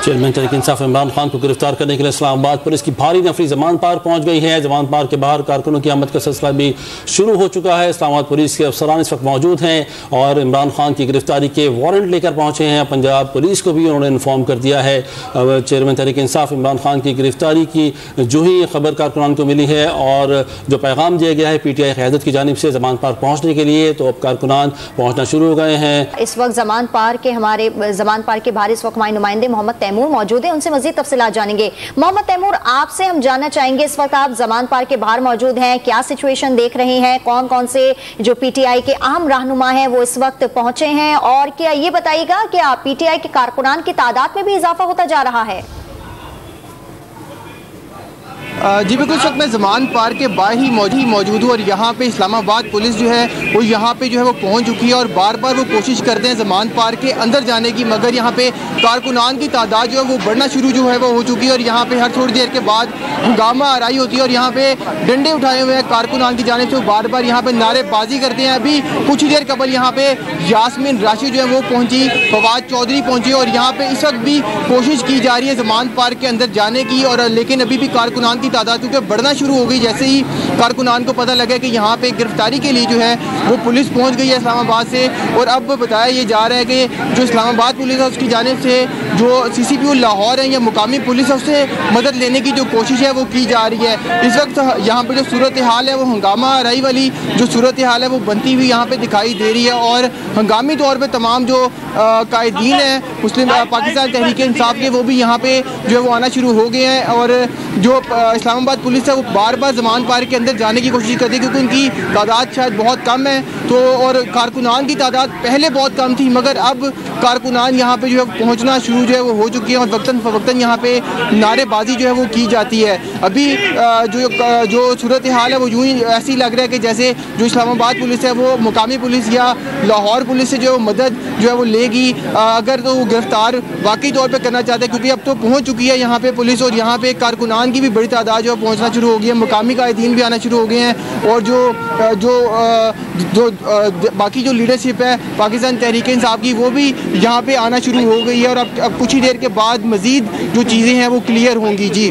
Chairman Tehreek Insaf Imran Khan को गिरफ्तार करने के लिए इस्लामाबाद पुलिस की भारी नफरी जमान पार पहुंच गई है। जमान पार के बाहर कारकुनों की आमद का सिलसिला भी शुरू हो चुका है। इस्लामाबाद पुलिस के अफसरान इस वक्त मौजूद हैं और इमरान खान की गिरफ्तारी के वारंट लेकर पहुंचे हैं। पंजाब पुलिस को भी उन्होंने इन्फॉर्म कर दिया है। चेयरमैन तहरीक इंसाफ इमरान खान की गिरफ्तारी की जो ही खबर कारकुनान को मिली है और जो पैगाम दिया गया है PTI क़यादत की जानिब से जमान पार पहुँचने के लिए, तो अब कारकुनान पहुँचना शुरू हो गए हैं। इस वक्त जमान पार के बाहर इस वक्त हमारे नुमाइंदे मोहम्मद तैमूर मौजूद है, उनसे मजीद तफसीलात जानेंगे। मोहम्मद तैमूर, आपसे हम जानना चाहेंगे, इस वक्त आप जमान पार के बाहर मौजूद हैं, क्या सिचुएशन देख रहे हैं, कौन कौन से जो PTI के अहम रहनुमा हैं वो इस वक्त पहुंचे हैं, और क्या ये बताइएगा कि PTI के कारकुनान की तादाद में भी इजाफा होता जा रहा है? जी बिल्कुल, इस वक्त मैं जमान पार के बाहर ही मौजूद हूँ और यहाँ पे इस्लामाबाद पुलिस जो है वो यहाँ पे जो है वो पहुँच चुकी है और बार बार वो कोशिश करते हैं जमान पार के अंदर जाने की, मगर यहाँ पे कारकुनान की तादाद जो है वो बढ़ना शुरू जो है वो हो चुकी है और यहाँ पे हर थोड़ी देर के बाद हंगामा आराई होती है और यहाँ पे डंडे उठाए हुए हैं कारकुनान की जानिब से, वो बार बार यहाँ पे नारेबाजी करते हैं। अभी कुछ ही देर कबल यहाँ पे यास्मीन राशिद जो है वो पहुँची, फवाद चौधरी पहुँची और यहाँ पे इस वक्त भी कोशिश की जा रही है जमान पार के अंदर जाने की, और लेकिन अभी भी कारकुनान की तादाद क्योंकि बढ़ना शुरू हो गई। जैसे ही कारकुनान को पता लगा कि यहाँ पे गिरफ्तारी के लिए जो है वो पुलिस पहुँच गई है इस्लामाबाद से, और अब बताया ये जा रहा है कि जो इस्लामाबाद पुलिस है उसकी जानिब से जो CCPO लाहौर है या मुकामी पुलिस है उससे मदद लेने की जो कोशिश है वो की जा रही है। इस वक्त यहाँ पे जो सूरत हाल है वो हंगामा आराई वाली जो सूरत हाल है वो बनती हुई यहाँ पे दिखाई दे रही है और हंगामी तौर पे तमाम जो कायदीन है मुस्लिम पाकिस्तान तहरीक इंसाफ के वो भी यहाँ पे जो है वो आना शुरू हो गए हैं, और जो इस्लामाबाद पुलिस है वो बार बार जमान पार के अंदर जाने की कोशिश करती है क्योंकि उनकी तादाद शायद बहुत कम है, तो और कारकुनान की तादाद पहले बहुत कम थी मगर अब कारकुनान यहाँ पे जो है पहुँचना शुरू जो है वो हो चुकी है और वक्तन फ़वक्तन यहाँ पे नारेबाजी जो है वो की जाती है। अभी जो सूरत हाल है वो यूँ ही ऐसी लग रहा है कि जैसे जो इस्लामाबाद पुलिस है वो मुकामी पुलिस या लाहौर पुलिस से जो मदद जो है वो लेगी अगर तो वो गिरफ्तार वाकई तौर पर करना चाहते हैं, क्योंकि अब तो पहुँच चुकी है यहाँ पे पुलिस और यहाँ पे कारकुनान की भी बड़ी तादाद जो पहुँचना शुरू हो गई है, मुकामी कायदीन भी आना शुरू हो गए हैं, और जो बाकी जो लीडरशिप है पाकिस्तान तहरीक इंसाफ की वो भी यहाँ पे आना शुरू हो गई है, और अब कुछ ही देर के बाद मज़ीद जो चीज़ें हैं वो क्लियर होंगी। जी।